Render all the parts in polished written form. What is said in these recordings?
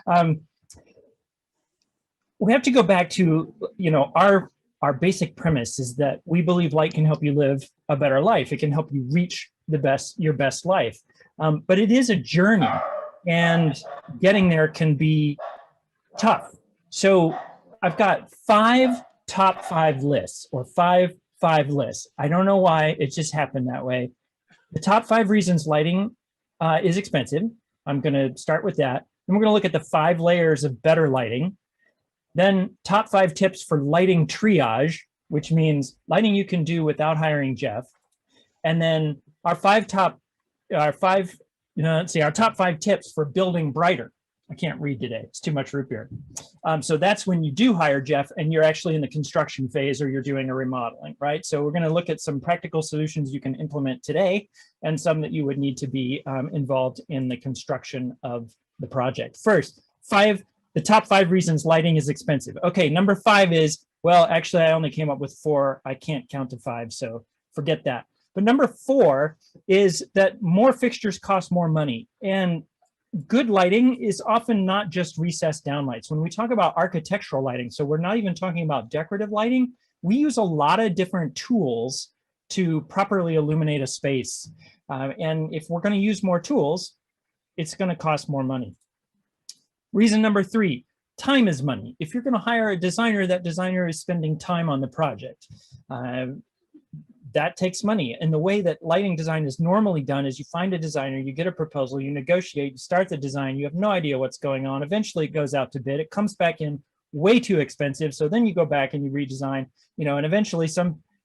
We have to go back to, our basic premise is that we believe light can help you live a better life. It can help you reach your best life. But it is a journey, and getting there can be tough. So I've got top five lists, or five lists. I don't know why, it just happened that way. The top 5 reasons lighting is expensive. I'm going to start with that. Then we're going to look at the 5 layers of better lighting. Then top 5 tips for lighting triage, which means lighting you can do without hiring Jeff. And then our top 5 tips for building brighter. I can't read today, it's too much root beer. So that's when you do hire Jeff and you're actually in the construction phase, or you're doing a remodeling, right? So we're going to look at some practical solutions you can implement today, and some that you would need to be involved in the construction of the project. First, the top 5 reasons lighting is expensive. Okay, number 5 is, well, actually I only came up with 4. I can't count to 5, so forget that. But number 4 is that more fixtures cost more money. And good lighting is often not just recessed downlights. When we talk about architectural lighting, so we're not even talking about decorative lighting, we use a lot of different tools to properly illuminate a space. And if we're going to use more tools, it's going to cost more money. Reason number 3, time is money. If you're going to hire a designer, that designer is spending time on the project. That takes money. And the way that lighting design is normally done is you find a designer, you get a proposal, you negotiate, you start the design, you have no idea what's going on. Eventually it goes out to bid, it comes back in way too expensive. So then you go back and you redesign, and eventually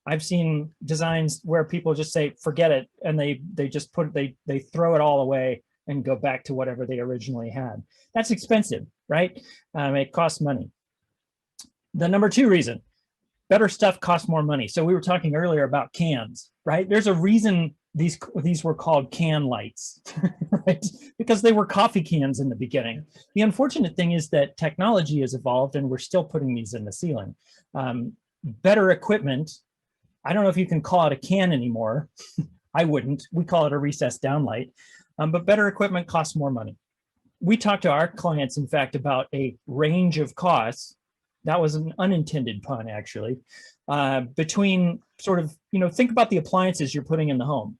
I've seen designs where people just say, forget it. And they just they throw it all away and go back to whatever they originally had. That's expensive, right? It costs money. The number 2 reason, better stuff costs more money. So we were talking earlier about cans, right? There's a reason these were called can lights, right? Because they were coffee cans in the beginning. The unfortunate thing is that technology has evolved and we're still putting these in the ceiling. Better equipment, I don't know if you can call it a can anymore. I wouldn't. We call it a recessed downlight. But better equipment costs more money. We talk to our clients, in fact, about a range of costs. That was an unintended pun, actually, between sort of, think about the appliances you're putting in the home,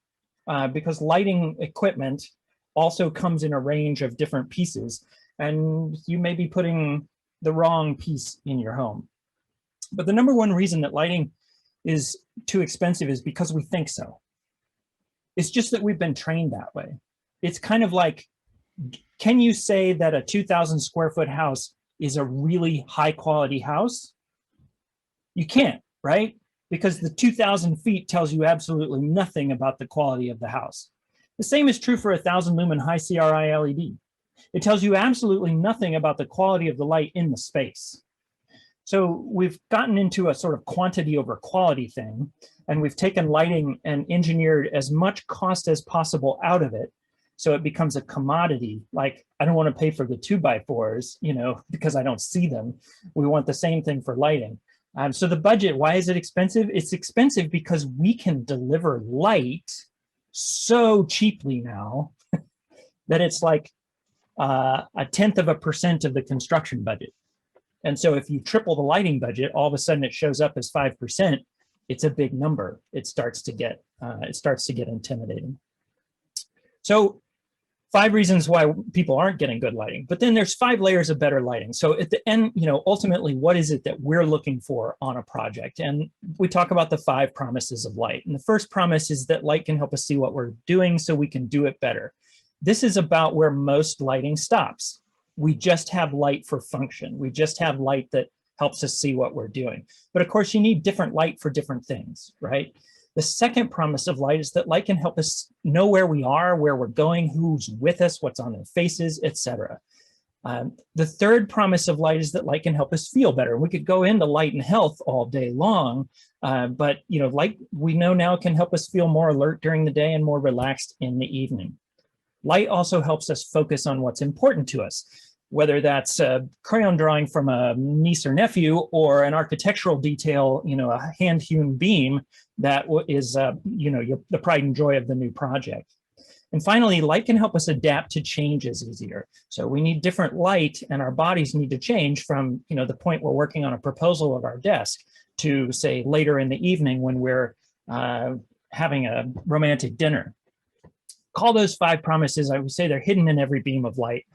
because lighting equipment also comes in a range of different pieces, and you may be putting the wrong piece in your home. But the number 1 reason that lighting is too expensive is because we think so. It's just that we've been trained that way. It's kind of like, can you say that a 2,000 square foot house is a really high quality house? You can't, right? Because the 2,000 feet tells you absolutely nothing about the quality of the house. The same is true for a 1,000 lumen high CRI LED. It tells you absolutely nothing about the quality of the light in the space. So we've gotten into a sort of quantity over quality thing, and we've taken lighting and engineered as much cost as possible out of it. So it becomes a commodity. Like, I don't want to pay for the 2x4s, because I don't see them. We want the same thing for lighting. So the budget, why is it expensive? It's expensive because we can deliver light so cheaply now that it's like 0.1% of the construction budget. And so if you triple the lighting budget, all of a sudden it shows up as 5%. It's a big number. It starts to get intimidating. So 5 reasons why people aren't getting good lighting, but then there's 5 layers of better lighting. So at the end, ultimately, what is it that we're looking for on a project? And we talk about the 5 promises of light. And the first promise is that light can help us see what we're doing so we can do it better. This is about where most lighting stops. We just have light for function. We just have light that helps us see what we're doing. But of course, you need different light for different things, right? The second promise of light is that light can help us know where we are, where we're going, who's with us, what's on their faces, etc. The third promise of light is that light can help us feel better. We could go into light and health all day long, but light, we know now, can help us feel more alert during the day and more relaxed in the evening. Light also helps us focus on what's important to us, whether that's a crayon drawing from a niece or nephew, or an architectural detail, a hand-hewn beam that is, the pride and joy of the new project. And finally, light can help us adapt to changes easier. So we need different light, and our bodies need to change from, the point we're working on a proposal at our desk to, say, later in the evening when we're having a romantic dinner. Call those 5 promises. I would say they're hidden in every beam of light.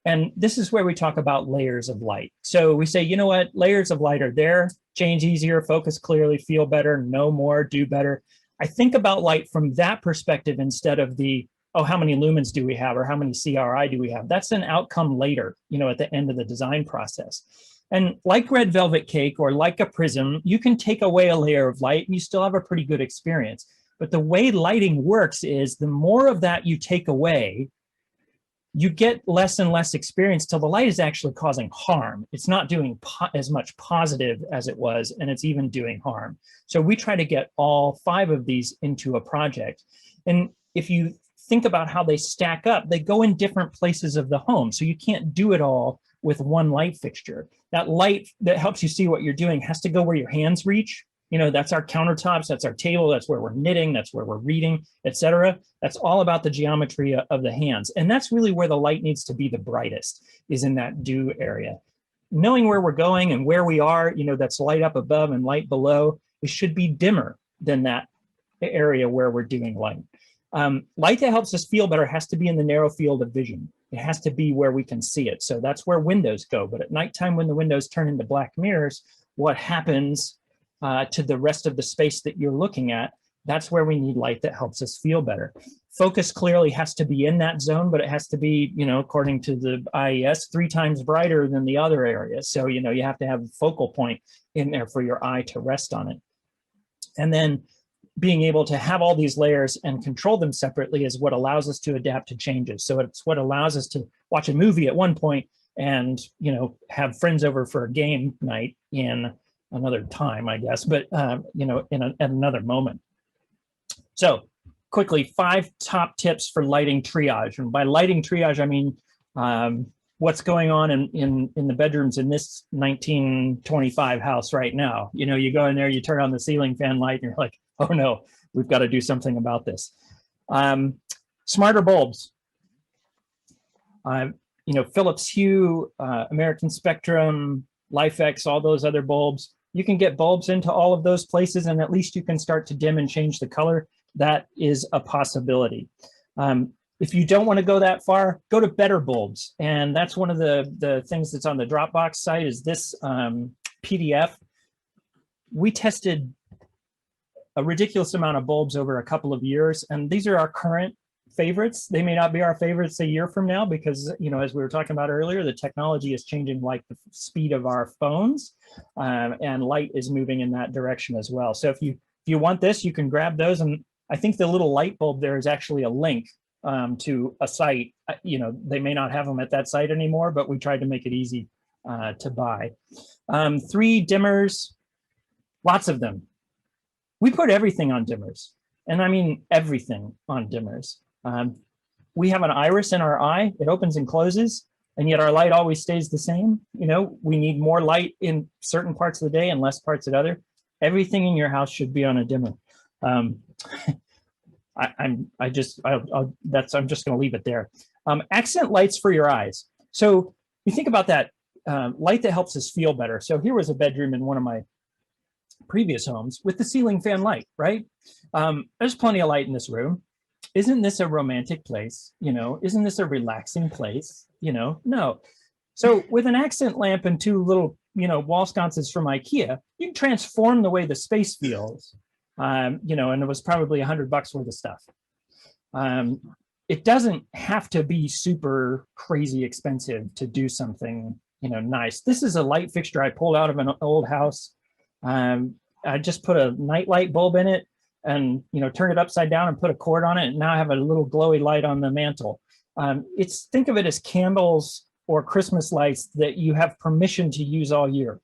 And this is where we talk about layers of light. So we say, you know what, layers of light are there, change easier, focus clearly, feel better, know more, do better. I think about light from that perspective instead of the, oh, how many lumens do we have or how many CRI do we have? That's an outcome later, at the end of the design process. And like red velvet cake or like a prism, you can take away a layer of light and you still have a pretty good experience. But the way lighting works is the more of that you take away, you get less and less experience till the light is actually causing harm. It's not doing as much positive as it was, and it's even doing harm. So we try to get all 5 of these into a project. And if you think about how they stack up, they go in different places of the home. So you can't do it all with one light fixture. That light that helps you see what you're doing has to go where your hands reach. That's our countertops, that's our table, that's where we're knitting, that's where we're reading, etc. That's all about the geometry of the hands. And that's really where the light needs to be the brightest, is in that do area. Knowing where we're going and where we are, that's light up above and light below, it should be dimmer than that area where we're doing light. Light that helps us feel better has to be in the narrow field of vision. It has to be where we can see it. So that's where windows go. But at nighttime, when the windows turn into black mirrors, what happens to the rest of the space that you're looking at? That's where we need light that helps us feel better. Focus clearly has to be in that zone, but it has to be, according to the IES, 3 times brighter than the other areas. So, you have to have a focal point in there for your eye to rest on it. And then being able to have all these layers and control them separately is what allows us to adapt to changes. So it's what allows us to watch a movie at one point and, have friends over for a game night in another time, I guess, but, at another moment. So quickly, 5 top tips for lighting triage. And by lighting triage, I mean, what's going on in the bedrooms in this 1925 house right now. You go in there, you turn on the ceiling fan light, and you're like, oh no, we've got to do something about this. Smarter bulbs. Philips Hue, American Spectrum, LifeX, all those other bulbs. You can get bulbs into all of those places, and at least you can start to dim and change the color. That is a possibility. If you don't want to go that far, go to better bulbs. And that's one of the things that's on the Dropbox site is this PDF. We tested a ridiculous amount of bulbs over a couple of years, and these are our current favorites. They may not be our favorites a year from now because, as we were talking about earlier, the technology is changing like the speed of our phones, and light is moving in that direction as well. So if you want this, you can grab those. And I think the little light bulb there is actually a link to a site. They may not have them at that site anymore, but we tried to make it easy to buy. 3 dimmers, lots of them. We put everything on dimmers, and I mean everything on dimmers. We have an iris in our eye. It opens and closes, and yet our light always stays the same. We need more light in certain parts of the day and less parts at other. Everything in your house should be on a dimmer. I'm just going to leave it there. Accent lights for your eyes. So you think about that light that helps us feel better. So here was a bedroom in one of my previous homes with the ceiling fan light, right? There's plenty of light in this room. Isn't this a romantic place? Isn't this a relaxing place? No. So with an accent lamp and 2 little, wall sconces from IKEA, you can transform the way the space feels. And it was probably $100 worth of stuff. It doesn't have to be super crazy expensive to do something, nice. This is a light fixture I pulled out of an old house. I just put a nightlight bulb in it and, turn it upside down and put a cord on it. And now I have a little glowy light on the mantle. Think of it as candles or Christmas lights that you have permission to use all year,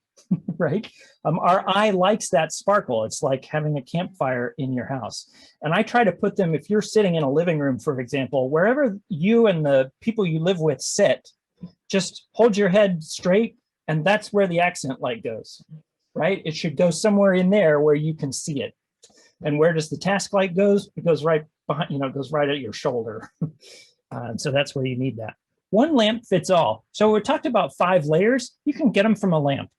right? Our eye likes that sparkle. It's like having a campfire in your house. And I try to put them, if you're sitting in a living room, for example, wherever you and the people you live with sit, just hold your head straight, and that's where the accent light goes, right? It should go somewhere in there where you can see it. And where does the task light goes? It goes right behind, it goes right at your shoulder. So that's where you need that. One lamp fits all. So we talked about 5 layers. You can get them from a lamp,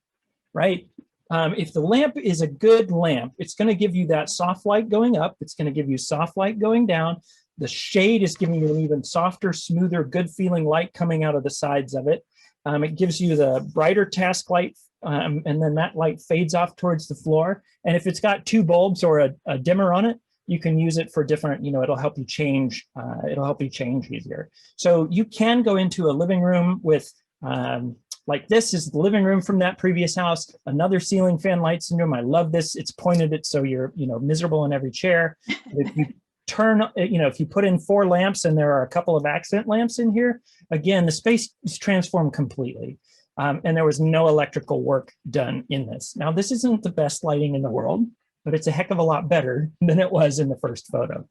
right? If the lamp is a good lamp, it's going to give you that soft light going up. It's going to give you soft light going down. The shade is giving you an even softer, smoother, good feeling light coming out of the sides of it. It gives you the brighter task light, and then that light fades off towards the floor. And if it's got 2 bulbs or a dimmer on it, you can use it for different, it'll help you change, easier. So you can go into a living room with, like this is the living room from that previous house, another ceiling fan light syndrome. I love this. It's pointed it so you're, miserable in every chair. If you turn, if you put in 4 lamps and there are a couple of accent lamps in here, again, the space is transformed completely. And there was no electrical work done in this. Now, this isn't the best lighting in the world, but it's a heck of a lot better than it was in the first photo.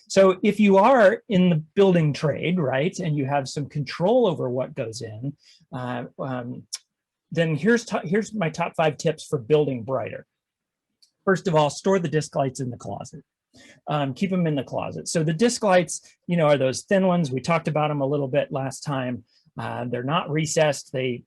So if you are in the building trade, right, and you have some control over what goes in, then here's my top 5 tips for building brighter. First of all, store the disc lights in the closet. Keep them in the closet. So the disc lights, are those thin ones. We talked about them a little bit last time. They're not recessed. They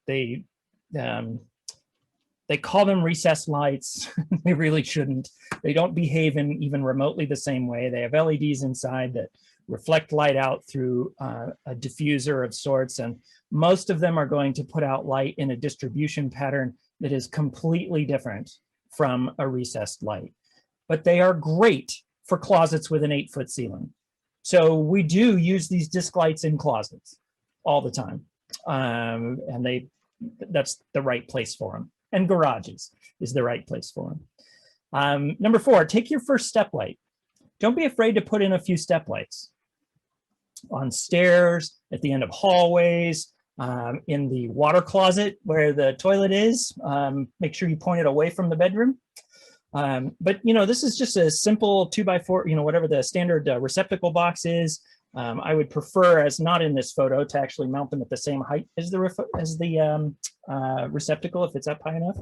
call them recessed lights. They really shouldn't. They don't behave in even remotely the same way. They have LEDs inside that reflect light out through a diffuser of sorts. And most of them are going to put out light in a distribution pattern that is completely different from a recessed light. But they are great for closets with an 8-foot ceiling. So we do use these disc lights in closets all the time. And that's the right place for them. And garages is the right place for them. Number 4, take your first step light. Don't be afraid to put in a few step lights on stairs, at the end of hallways, in the water closet where the toilet is. Make sure you point it away from the bedroom. But this is just a simple 2x4, whatever the standard receptacle box is. I would prefer, as not in this photo, to actually mount them at the same height as the receptacle if it's up high enough.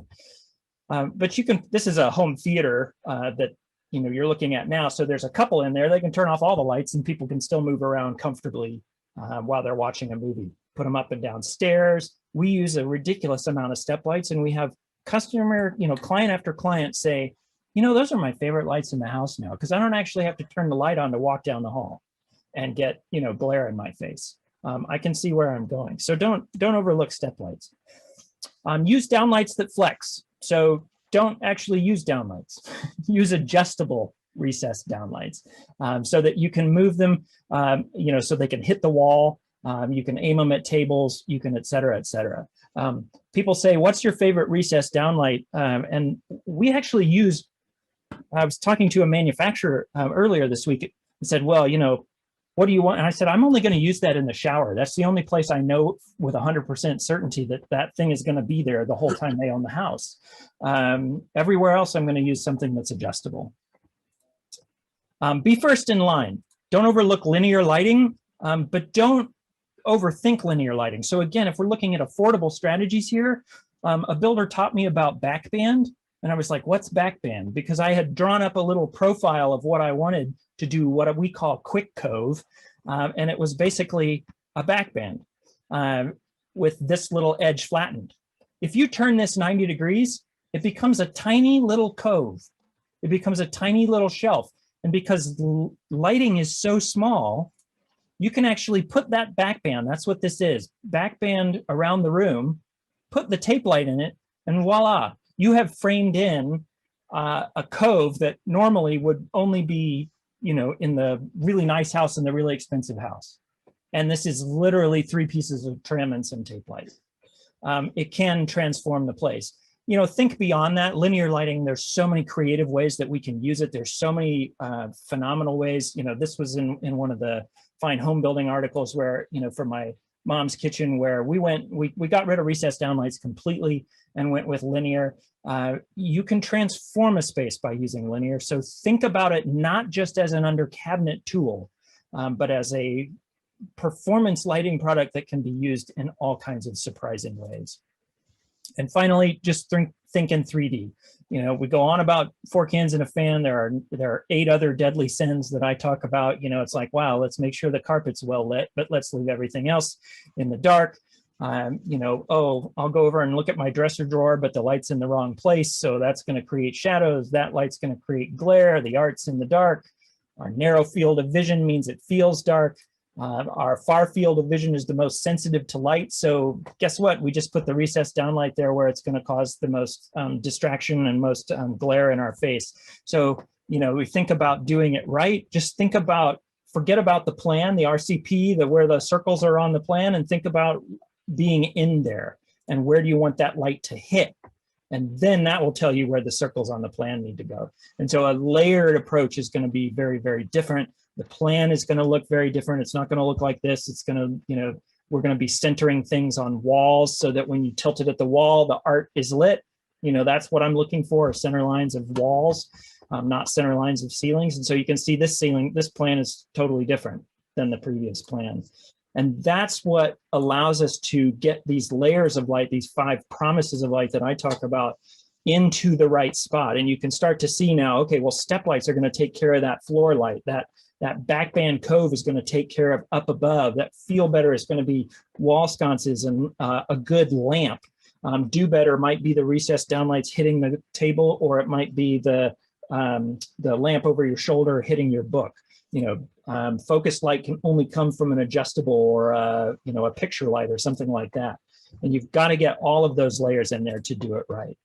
But you can. This is a home theater that you're looking at now. So there's a couple in there. They can turn off all the lights, and people can still move around comfortably while they're watching a movie. Put them up and down stairs. We use a ridiculous amount of step lights, and we have client after client say, those are my favorite lights in the house now because I don't actually have to turn the light on to walk down the hall and get glare in my face. I can see where I'm going. So don't overlook step lights. Use downlights that flex. So don't actually use downlights. Use adjustable recessed downlights so that you can move them, so they can hit the wall. You can aim them at tables. You can, et cetera, et cetera. People say, "What's your favorite recessed downlight?" And we actually use. I was talking to a manufacturer earlier this week and said, "Well, what do you want?" And I said, "I'm only going to use that in the shower. That's the only place I know with 100% certainty that thing is going to be there the whole time they own the house. Everywhere else, I'm going to use something that's adjustable." Be first in line. Don't overlook linear lighting, but don't overthink linear lighting. So again, if we're looking at affordable strategies here, a builder taught me about backband. And I was like, what's backband? Because I had drawn up a little profile of what I wanted to do, what we call quick cove. And it was basically a backband with this little edge flattened. If you turn this 90 degrees, it becomes a tiny little cove. It becomes a tiny little shelf. And because lighting is so small, you can actually put that backband, that's what this is, backband around the room, put the tape light in it, and voila, you have framed in a cove that normally would only be, in the really nice house and the really expensive house. And this is literally 3 pieces of trim and some tape light. It can transform the place. Think beyond that. Linear lighting, there's so many creative ways that we can use it. There's so many phenomenal ways. This was in one of the Fine Home Building articles where, for my mom's kitchen, where we got rid of recessed downlights completely and went with linear. You can transform a space by using linear. So think about it not just as an under cabinet tool, but as a performance lighting product that can be used in all kinds of surprising ways. And finally, just think in 3D. You know, we go on about 4 cans in a fan. There are 8 other deadly sins that I talk about. You know, it's like, wow, let's make sure the carpet's well lit, but let's leave everything else in the dark. You know, oh, I'll go over and look at my dresser drawer, but the light's in the wrong place. So that's going to create shadows. That light's going to create glare. The art's in the dark. Our narrow field of vision means it feels dark. Our far field of vision is the most sensitive to light. So guess what? We just put the recessed downlight there where it's going to cause the most distraction and most glare in our face. So, you know, we think about doing it right. Just think about, forget about the plan, the RCP, where the circles are on the plan, and think about being in there and where do you want that light to hit. And then that will tell you where the circles on the plan need to go. And so a layered approach is going to be very, very different. The plan is going to look very different. It's not going to look like this. It's going to, you know, we're going to be centering things on walls so that when you tilt it at the wall, the art is lit. You know, that's what I'm looking for, center lines of walls, not center lines of ceilings. And so you can see this plan is totally different than the previous plan. And that's what allows us to get these layers of light, these 5 promises of light that I talk about, into the right spot. And you can start to see now, okay, well, step lights are going to take care of that floor light. That backband cove is going to take care of up above. That feel better is going to be wall sconces and a good lamp. Do better might be the recessed downlights hitting the table, or it might be the lamp over your shoulder hitting your book. You know, focused light can only come from an adjustable or you know, a picture light or something like that. And you've got to get all of those layers in there to do it right.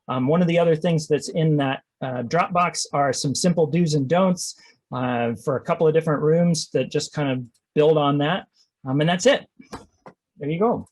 One of the other things that's in that Dropbox are some simple do's and don'ts for a couple of different rooms that just kind of build on that. And that's it. There you go.